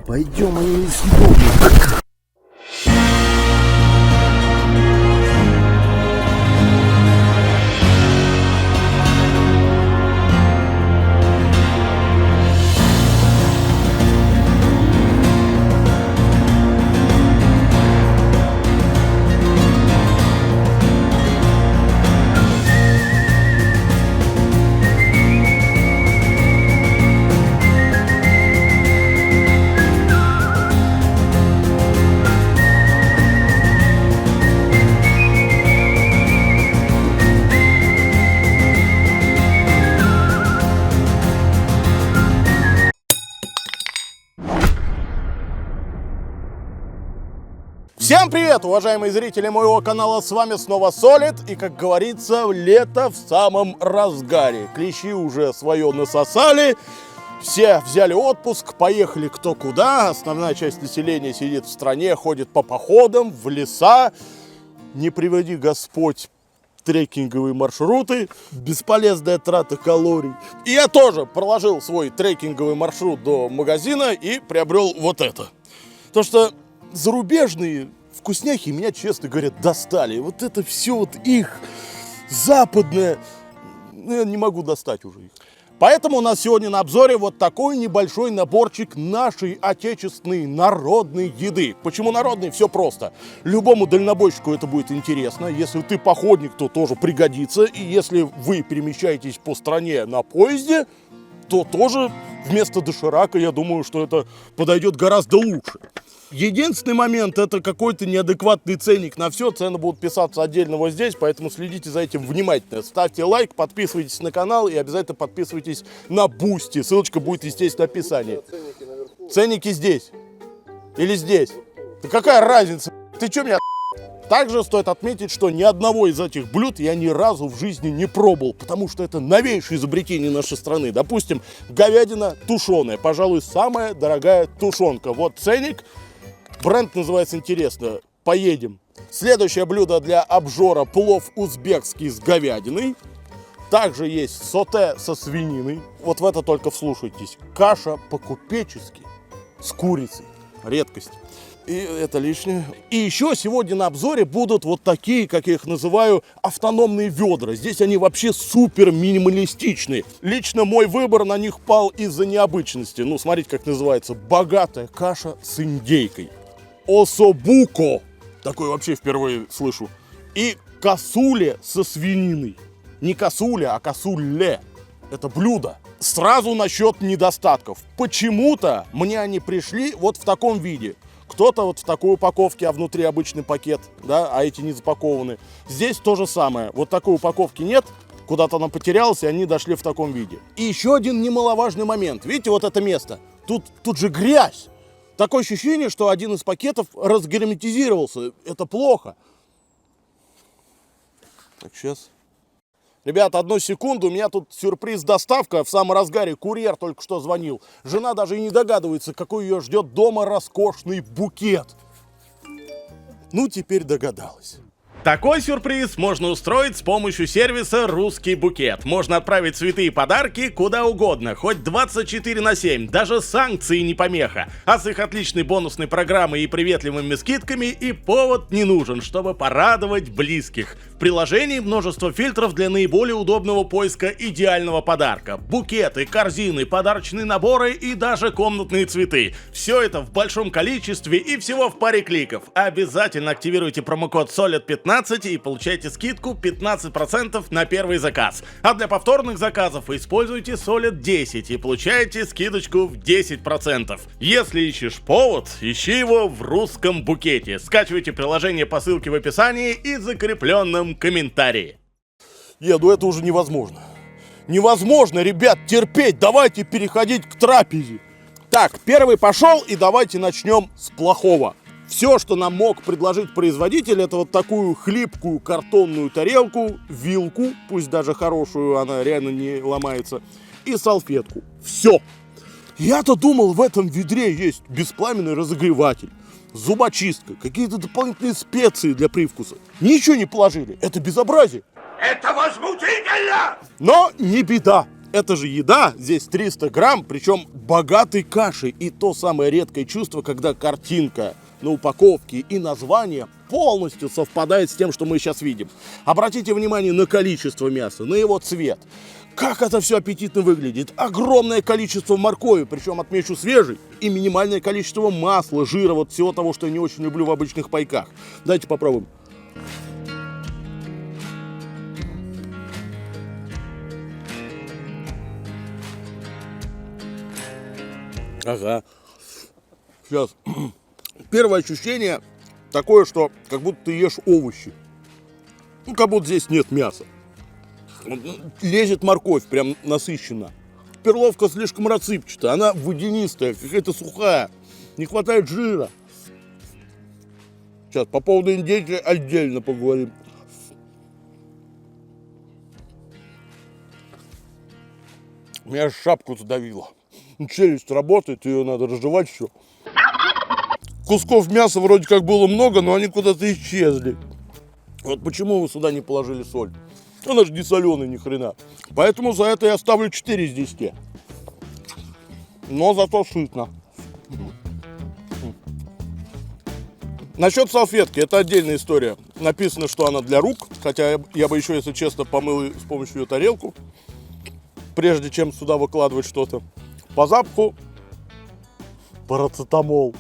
Пойдем, они несъедобные. Всем привет, уважаемые зрители моего канала, с вами снова Solid, и, как говорится, лето в самом разгаре. Клещи уже свое насосали, все взяли отпуск, поехали кто куда, основная часть населения сидит в стране, ходит по походам, в леса, не приводи Господь трекинговые маршруты, бесполезная трата калорий. И я тоже проложил свой трекинговый маршрут до магазина и приобрел вот это. То, что зарубежные вкусняхи меня, честно говоря, достали. Вот это все вот их западное, я не могу достать уже их. Поэтому у нас сегодня на обзоре вот такой небольшой наборчик нашей отечественной народной еды. Почему народной? Все просто. Любому дальнобойщику это будет интересно. Если ты походник, то тоже пригодится. И если вы перемещаетесь по стране на поезде, то тоже вместо доширака, я думаю, что это подойдет гораздо лучше. Единственный момент — это какой-то неадекватный ценник на все. Цены будут писаться отдельно вот здесь, поэтому следите за этим внимательно. Ставьте лайк, подписывайтесь на канал и обязательно подписывайтесь на Бусти. Ссылочка будет, естественно, в описании. Ценники здесь. Или здесь. Да какая разница? Ты что меня... Также стоит отметить, что ни одного из этих блюд я ни разу в жизни не пробовал, потому что это новейшее изобретение нашей страны. Допустим, говядина тушеная, пожалуй, самая дорогая тушенка. Вот ценник, бренд называется интересно, поедем. Следующее блюдо для обжора — плов узбекский с говядиной. Также есть соте со свининой. Вот в это только вслушайтесь. Каша по-купечески с курицей. Редкость. И это лишнее. И еще сегодня на обзоре будут вот такие, как я их называю, автономные ведра. Здесь они вообще супер минималистичные. Лично мой выбор на них пал из-за необычности. Ну, смотрите, как называется. Богатая каша с индейкой. Особуко. Такое вообще впервые слышу. И косуля со свининой. Не косуля, а косуле. Это блюдо. Сразу насчет недостатков. Почему-то мне они пришли вот в таком виде. Кто-то вот в такой упаковке, а внутри обычный пакет, да, а эти не запакованы. Здесь то же самое. Вот такой упаковки нет, куда-то она потерялась, и они дошли в таком виде. И еще один немаловажный момент. Видите, вот это место? Тут же грязь. Такое ощущение, что один из пакетов разгерметизировался. Это плохо. Так, сейчас. Ребята, одну секунду, у меня тут сюрприз-доставка в самом разгаре, курьер только что звонил. Жена даже и не догадывается, какой ее ждет дома роскошный букет. Ну, теперь догадалась. Такой сюрприз можно устроить с помощью сервиса «Русский букет». Можно отправить цветы и подарки куда угодно, хоть 24/7, даже санкции не помеха. А с их отличной бонусной программой и приветливыми скидками и повод не нужен, чтобы порадовать близких. В приложении множество фильтров для наиболее удобного поиска идеального подарка. Букеты, корзины, подарочные наборы и даже комнатные цветы. Все это в большом количестве и всего в паре кликов. Обязательно активируйте промокод SOLID15 и получайте скидку 15% на первый заказ. А для повторных заказов используйте SOLID10 и получаете скидочку в 10%. Если ищешь повод, ищи его в русском букете. Скачивайте приложение по ссылке в описании и закрепленном комментарии. Ну это уже невозможно. Невозможно, ребят, терпеть. Давайте переходить к трапезе. Так, первый пошел, и давайте начнем с плохого. Все, что нам мог предложить производитель, это вот такую хлипкую картонную тарелку, вилку, пусть даже хорошую, она реально не ломается, и салфетку. Все. Я-то думал, в этом ведре есть беспламенный разогреватель, зубочистка, какие-то дополнительные специи для привкуса. Ничего не положили. Это безобразие. Это возмутительно! Но не беда. Это же еда, здесь 300 грамм, причем богатой кашей. И то самое редкое чувство, когда картинка на упаковке и название полностью совпадает с тем, что мы сейчас видим. Обратите внимание на количество мяса, на его цвет. Как это все аппетитно выглядит. Огромное количество моркови, причем отмечу свежий, и минимальное количество масла, жира, вот всего того, что я не очень люблю в обычных пайках. Давайте попробуем. Ага. Сейчас. Первое ощущение такое, что как будто ты ешь овощи. Ну, как будто здесь нет мяса. Лезет морковь, прям насыщенно. Перловка слишком рассыпчатая, она водянистая, какая-то сухая. Не хватает жира. Сейчас по поводу индейки отдельно поговорим. Меня шапку задавило. Челюсть работает, ее надо разжевать все. Кусков мяса вроде как было много, но они куда-то исчезли. Вот почему вы сюда не положили соль? Она же не соленая ни хрена. Поэтому за это я ставлю 4 из 10. Но зато сытно. Насчет салфетки, это отдельная история. Написано, что она для рук, хотя я бы еще, если честно, помыл с помощью ее тарелку, прежде чем сюда выкладывать что-то. По запаху парацетамол.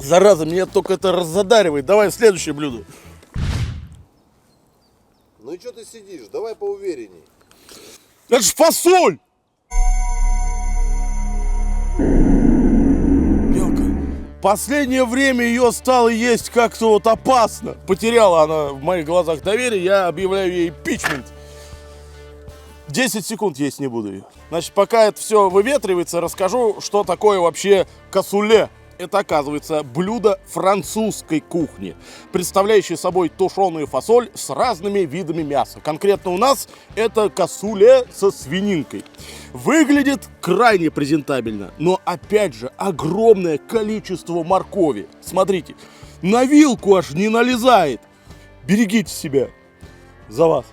Зараза, меня только это раззадаривает. Давай следующее блюдо. Ну и что ты сидишь? Давай поуверенней. Это ж фасоль! Белка. Последнее время ее стало есть как-то вот опасно. Потеряла она в моих глазах доверие, я объявляю ей импичмент. 10 секунд есть не буду ее. Значит, пока это все выветривается, расскажу, что такое вообще кассуле. Это, оказывается, блюдо французской кухни, представляющее собой тушеную фасоль с разными видами мяса. Конкретно у нас это кассуле со свининкой. Выглядит крайне презентабельно, но, опять же, огромное количество моркови. Смотрите, на вилку аж не налезает. Берегите себя. За вас.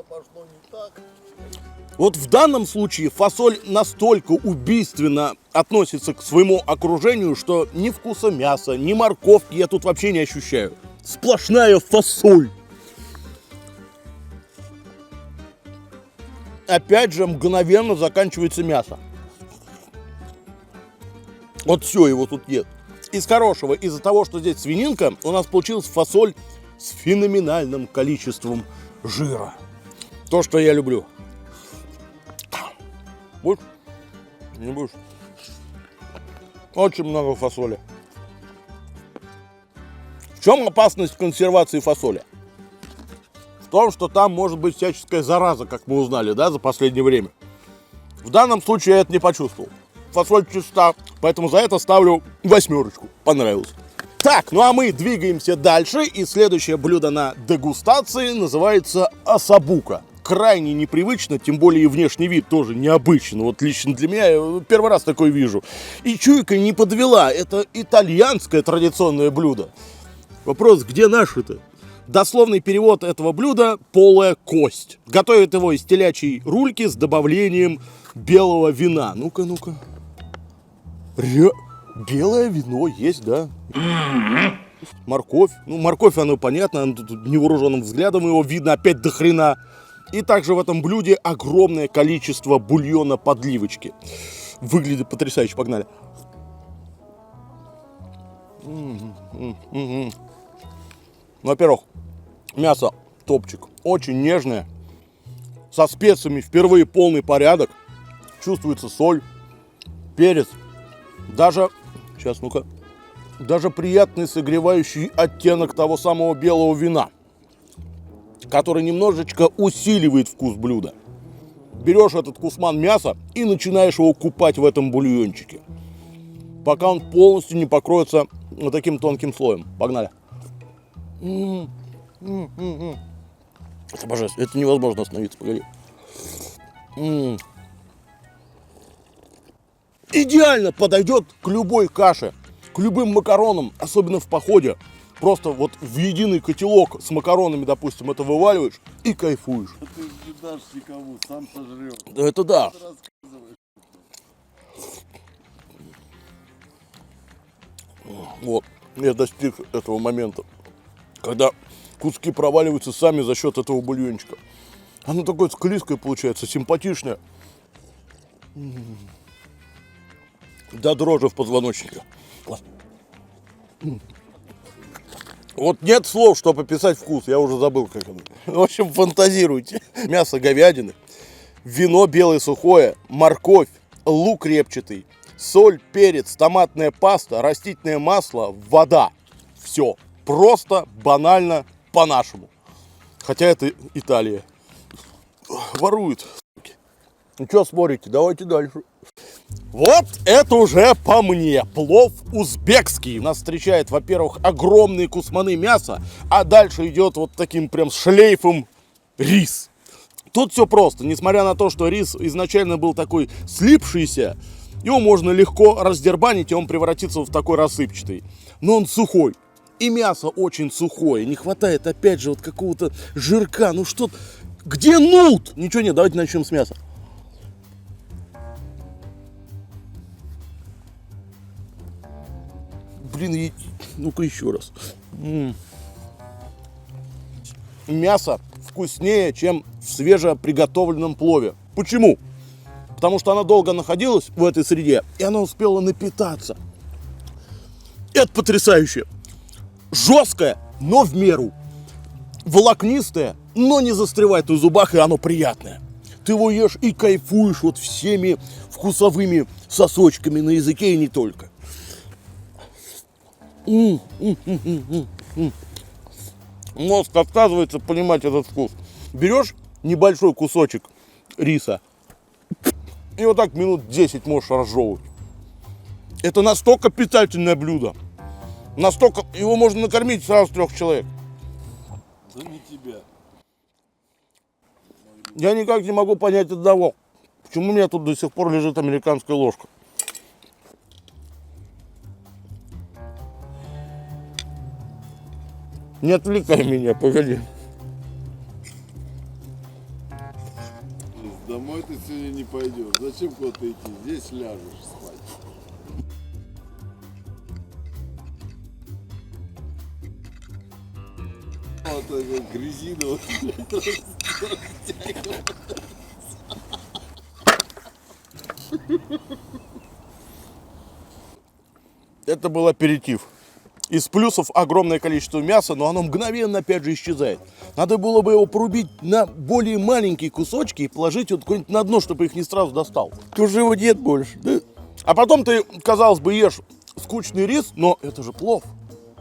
Пошло не так. Вот в данном случае фасоль настолько убийственно относится к своему окружению, что ни вкуса мяса, ни морковки я тут вообще не ощущаю. Сплошная фасоль. Опять же, мгновенно заканчивается мясо. Вот все, его тут нет. Из хорошего, из-за того, что здесь свининка, у нас получилась фасоль с феноменальным количеством жира. То, что я люблю. Будешь? Не будешь? Очень много фасоли. В чем опасность консервации фасоли? В том, что там может быть всяческая зараза, как мы узнали, да, за последнее время. В данном случае я это не почувствовал. Фасоль чиста, поэтому за это ставлю 8. Понравилось. Так, ну а мы двигаемся дальше, и следующее блюдо на дегустации называется осабука. Крайне непривычно, тем более и внешний вид тоже необычно. Вот лично для меня я первый раз такой вижу. И чуйка не подвела, это итальянское традиционное блюдо. Вопрос, где наши-то? Дословный перевод этого блюда – полая кость. Готовят его из телячьей рульки с добавлением белого вина. Ну-ка, ну-ка. Белое вино есть, да? Морковь. Ну, морковь, оно понятно, оно тут невооруженным взглядом его видно опять до хрена. И также в этом блюде огромное количество бульона подливочки. Выглядит потрясающе, погнали. Во-первых, мясо топчик. Очень нежное. Со специями впервые полный порядок. Чувствуется соль, перец. Даже, сейчас, ну-ка. даже приятный согревающий оттенок того самого белого вина, который немножечко усиливает вкус блюда. Берешь этот кусман мяса и начинаешь его купать в этом бульончике, пока он полностью не покроется вот таким тонким слоем. Погнали. Это божественно. Это невозможно остановиться. Погоди. Идеально подойдет к любой каше, к любым макаронам, особенно в походе. Просто вот в единый котелок с макаронами, допустим, это вываливаешь и кайфуешь. Ты не дашь никому, сам сожрешь. Да это да. Вот, я достиг этого момента, когда куски проваливаются сами за счет этого бульончика. Оно такое склизкое получается, симпатичное. До дрожи в позвоночнике. Класс. Вот нет слов, чтобы описать вкус, я уже забыл, как это. В общем, фантазируйте. Мясо говядины, вино белое сухое, морковь, лук репчатый, соль, перец, томатная паста, растительное масло, вода. Все. Просто, банально, по-нашему. Хотя это Италия. Воруют. Ну что спорите, давайте дальше. Вот это уже по мне. Плов узбекский. Нас встречает, во-первых, огромные кусманы мяса, а дальше идет вот таким прям шлейфом рис. Тут все просто. Несмотря на то, что рис изначально был такой слипшийся, его можно легко раздербанить, и он превратится в такой рассыпчатый. Но он сухой. И мясо очень сухое. Не хватает, опять же, вот какого-то жирка. Ну что... Где нут? Ничего нет, давайте начнем с мяса. Блин, ну-ка еще раз. Мясо вкуснее, чем в свежеприготовленном плове. Почему? Потому что она долго находилась в этой среде, и она успела напитаться. Это потрясающе. Жесткое, но в меру. Волокнистое, но не застревает в зубах, и оно приятное. Ты его ешь и кайфуешь вот всеми вкусовыми сосочками на языке и не только. Мозг отказывается понимать этот вкус. Берешь небольшой кусочек риса и вот так минут 10 можешь разжевывать. Это настолько питательное блюдо. Настолько... Его можно накормить сразу 3 человек. Да не тебя. Я никак не могу понять одного. Почему у меня тут до сих пор лежит американская ложка? Не отвлекай меня, погоди. Домой ты сегодня не пойдешь. Зачем куда-то идти? Здесь ляжешь спать. Вот такой грязина. Это был аперитив. Из плюсов огромное количество мяса, но оно мгновенно опять же исчезает. Надо было бы его порубить на более маленькие кусочки и положить вот куда-нибудь на дно, чтобы их не сразу достал. Уже его нет больше, да? А потом ты, казалось бы, ешь скучный рис, но это же плов.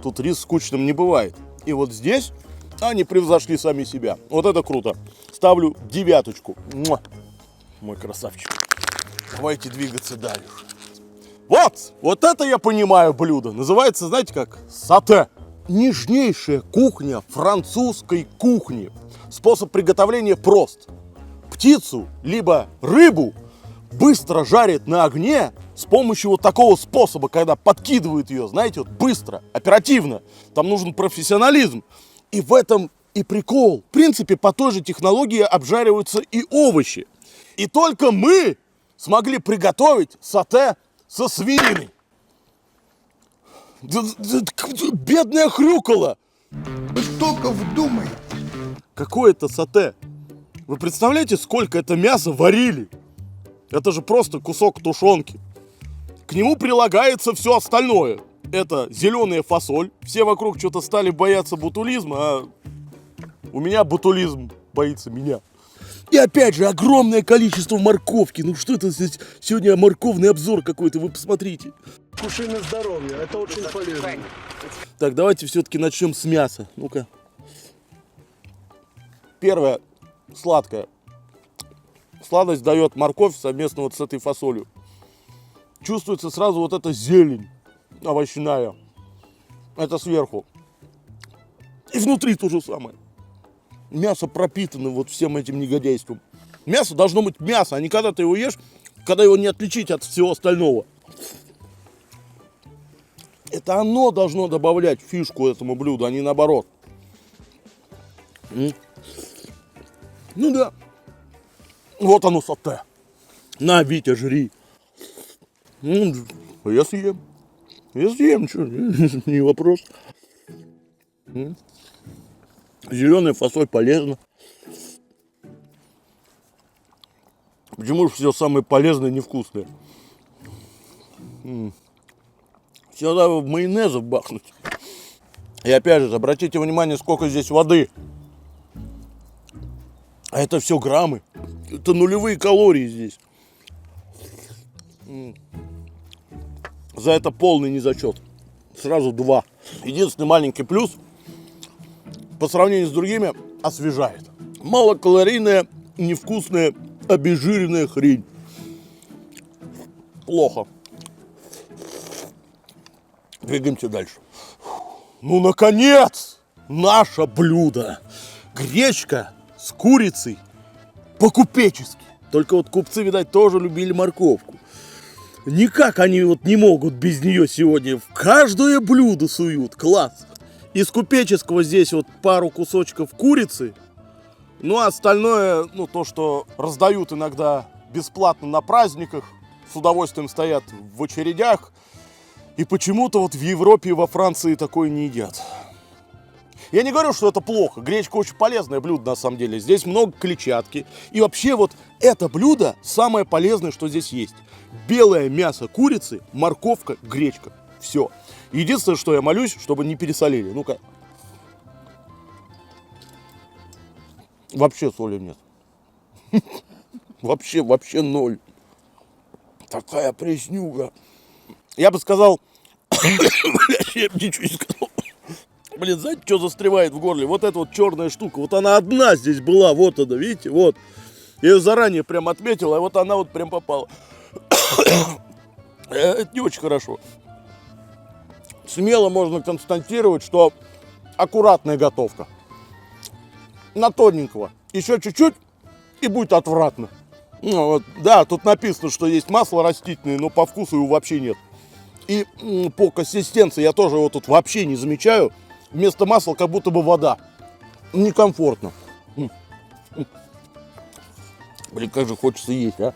Тут рис скучным не бывает. И вот здесь они превзошли сами себя. Вот это круто. Ставлю 9. Муа. Мой красавчик. Давайте двигаться дальше. Вот это я понимаю блюдо. Называется, знаете как? Сате. Нежнейшая кухня французской кухни. Способ приготовления прост. Птицу, либо рыбу быстро жарят на огне с помощью вот такого способа, когда подкидывают ее, знаете, вот быстро, оперативно. Там нужен профессионализм. И в этом и прикол. В принципе, по той же технологии обжариваются и овощи. И только мы смогли приготовить сате со свининой. Бедная хрюкала. Вы только вдумайтесь. Какое это сате? Вы представляете, сколько это мяса варили? Это же просто кусок тушенки. К нему прилагается все остальное. Это зеленая фасоль. Все вокруг что-то стали бояться ботулизма, а у меня ботулизм боится меня. И опять же, огромное количество морковки. Ну что это здесь сегодня морковный обзор какой-то, вы посмотрите. Кушай на здоровье, это очень полезно. Так, давайте все-таки начнем с мяса. Ну-ка. Первое, сладкое. Сладость дает морковь совместно вот с этой фасолью. Чувствуется сразу вот эта зелень овощная. Это сверху. И внутри то же самое. Мясо пропитано вот всем этим негодяйством. Мясо должно быть мясо, а не когда ты его ешь, когда его не отличить от всего остального. Это оно должно добавлять фишку этому блюду, а не наоборот. Ну да. Вот оно соте. На, Витя, жри. Я съем. Я съем, что, не вопрос. Зеленая фасоль полезна. Почему же все самое полезное невкусное? Сюда в майонеза бахнуть. И опять же, обратите внимание, сколько здесь воды. А это все граммы. Это нулевые калории здесь. За это полный незачет. Сразу 2. Единственный маленький плюс, по сравнению с другими, освежает. Малокалорийная, невкусная, обезжиренная хрень. Плохо. Двигаемся дальше. Ну, наконец! Наше блюдо. Гречка с курицей по-купечески. Только вот купцы, видать, тоже любили морковку. Никак они вот не могут без нее сегодня. В каждое блюдо суют. Класс. Из купеческого здесь вот пару кусочков курицы. Ну, а остальное, ну, то, что раздают иногда бесплатно на праздниках. С удовольствием стоят в очередях. И почему-то вот в Европе и во Франции такое не едят. Я не говорю, что это плохо. Гречка очень полезное блюдо на самом деле. Здесь много клетчатки. И вообще вот это блюдо самое полезное, что здесь есть. Белое мясо курицы, морковка, гречка. Все. Единственное, что я молюсь, чтобы не пересолили. Ну-ка. Вообще соли нет. Вообще ноль. Такая преснюга. Я бы сказал... Я бы ничего не сказал. Блин, знаете, что застревает в горле? Вот эта вот черная штука. Вот она одна здесь была. Вот она, видите? Вот. Я ее заранее прям отметил, а вот она вот прям попала. Это не очень хорошо. Смело можно констатировать, что аккуратная готовка. На тоненького. Еще чуть-чуть, и будет отвратно. Ну, вот, да, тут написано, что есть масло растительное, но по вкусу его вообще нет. И по консистенции я тоже его тут вообще не замечаю. Вместо масла как будто бы вода. Некомфортно. Блин, как же хочется есть, а?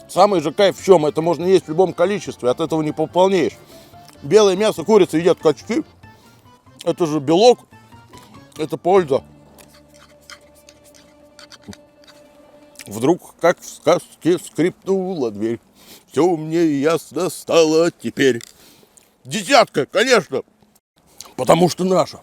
Самый же кайф в чем? Это можно есть в любом количестве, от этого не пополнеешь. Белое мясо, курица едят качки. Это же белок, это польза. Вдруг, как в сказке, скрипнула дверь. Все мне ясно стало теперь. Десятка, конечно, потому что наша.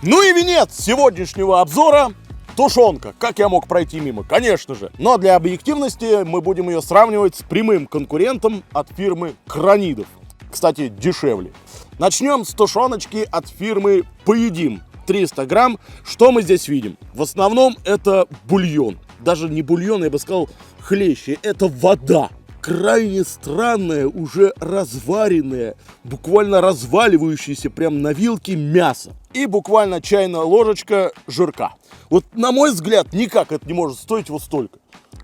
Ну и венец сегодняшнего обзора – тушенка. Как я мог пройти мимо? Конечно же. Но для объективности мы будем ее сравнивать с прямым конкурентом от фирмы Кранидов. Кстати, дешевле. Начнем с тушеночки от фирмы Поедим. 300 грамм. Что мы здесь видим? В основном это бульон. Даже не бульон, я бы сказал, хлеще. Это вода. Крайне странное, уже разваренное, буквально разваливающееся прямо на вилке мясо. И буквально чайная ложечка жирка. Вот на мой взгляд, никак это не может стоить вот столько.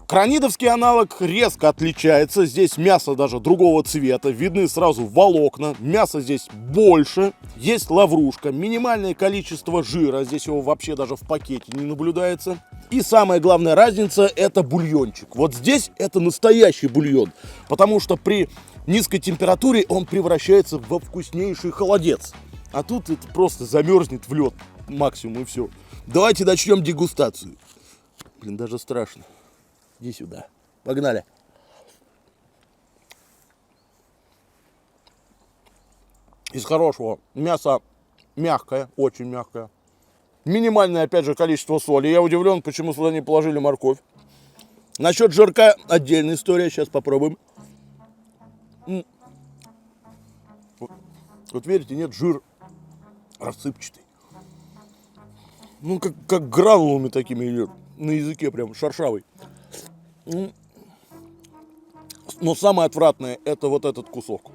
Кранидовский аналог резко отличается. Здесь мясо даже другого цвета. Видны сразу волокна. Мясо здесь больше. Есть лаврушка. Минимальное количество жира. Здесь его вообще даже в пакете не наблюдается. И самая главная разница – это бульончик. Вот здесь это настоящий бульон. Потому что при низкой температуре он превращается во вкуснейший холодец. А тут это просто замерзнет в лед максимум и все. Давайте начнем дегустацию. Блин, даже страшно. Иди сюда. Погнали. Из хорошего. Мясо мягкое, очень мягкое. Минимальное, опять же, количество соли. Я удивлен, почему сюда не положили морковь. Насчет жирка отдельная история, сейчас попробуем. Вот видите, нет, жир рассыпчатый. Ну, как гранулами такими идет. На языке прям шершавый. Но самое отвратное это вот этот кусок.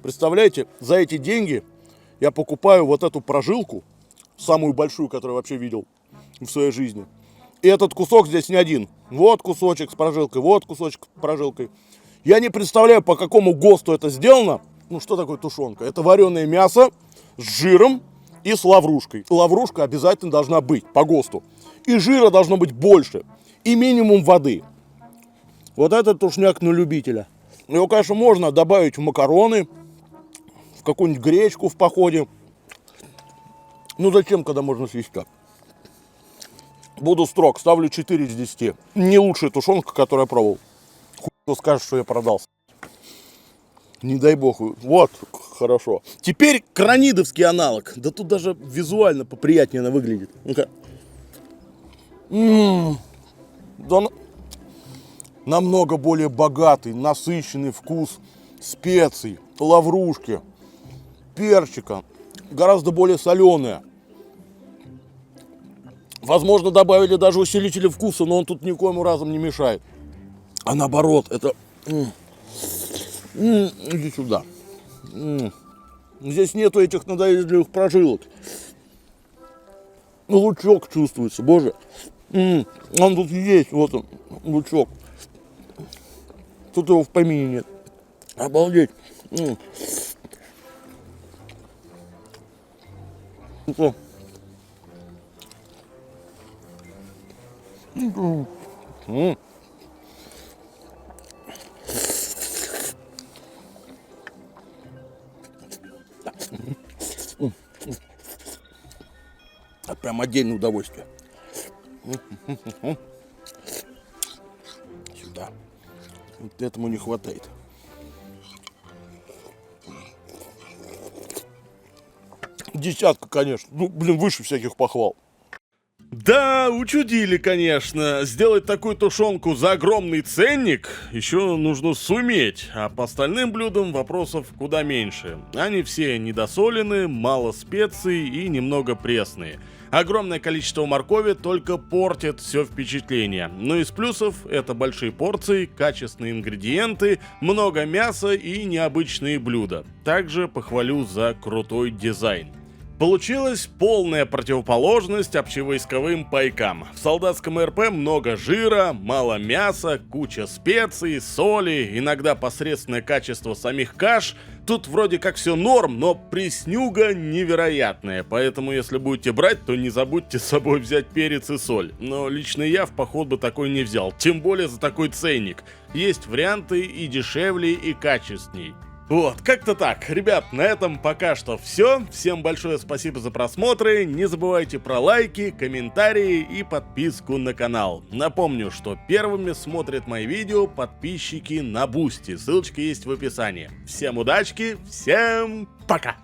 Представляете, за эти деньги я покупаю вот эту прожилку, самую большую, которую вообще видел в своей жизни. И этот кусок здесь не один. Вот кусочек с прожилкой, вот кусочек с прожилкой. Я не представляю, по какому ГОСТу это сделано. Ну, что такое тушенка? Это вареное мясо с жиром и с лаврушкой. Лаврушка обязательно должна быть по ГОСТу. И жира должно быть больше. И минимум воды. Вот этот тушняк на любителя. Его, конечно, можно добавить в макароны, в какую-нибудь гречку в походе. Ну, зачем, когда можно съесть так? Буду строг, ставлю 4 из 10. Не лучшая тушенка, которую я пробовал. Хуй кто скажет, что я продался. Не дай бог. Вот, хорошо. Теперь кранидовский аналог. Да тут даже визуально поприятнее она выглядит. Ну-ка. Да, намного более богатый, насыщенный вкус специй, лаврушки, перчика. Гораздо более соленая. Возможно, добавили даже усилители вкуса, но он тут никоим разом не мешает. А наоборот, это... Иди сюда. Здесь нету этих надоедливых прожилок. Лучок чувствуется, боже. Он тут есть, вот он, лучок. Тут его в помине нет. Обалдеть. Это... Прям отдельное удовольствие. Сюда. Вот этому не хватает. Десятка, конечно. Ну, блин, выше всяких похвал. Да, учудили, конечно. Сделать такую тушенку за огромный ценник еще нужно суметь, а по остальным блюдам вопросов куда меньше. Они все недосолены, мало специй и немного пресные. Огромное количество моркови только портит все впечатление. Но из плюсов это большие порции, качественные ингредиенты, много мяса и необычные блюда. Также похвалю за крутой дизайн. Получилась полная противоположность общевойсковым пайкам. В солдатском РП много жира, мало мяса, куча специй, соли, иногда посредственное качество самих каш. Тут вроде как все норм, но преснюга невероятная, поэтому если будете брать, то не забудьте с собой взять перец и соль. Но лично я в поход бы такой не взял, тем более за такой ценник. Есть варианты и дешевле, и качественней. Вот, как-то так. Ребят, на этом пока что все. Всем большое спасибо за просмотры. Не забывайте про лайки, комментарии и подписку на канал. Напомню, что первыми смотрят мои видео подписчики на Бусти. Ссылочка есть в описании. Всем удачки, всем пока!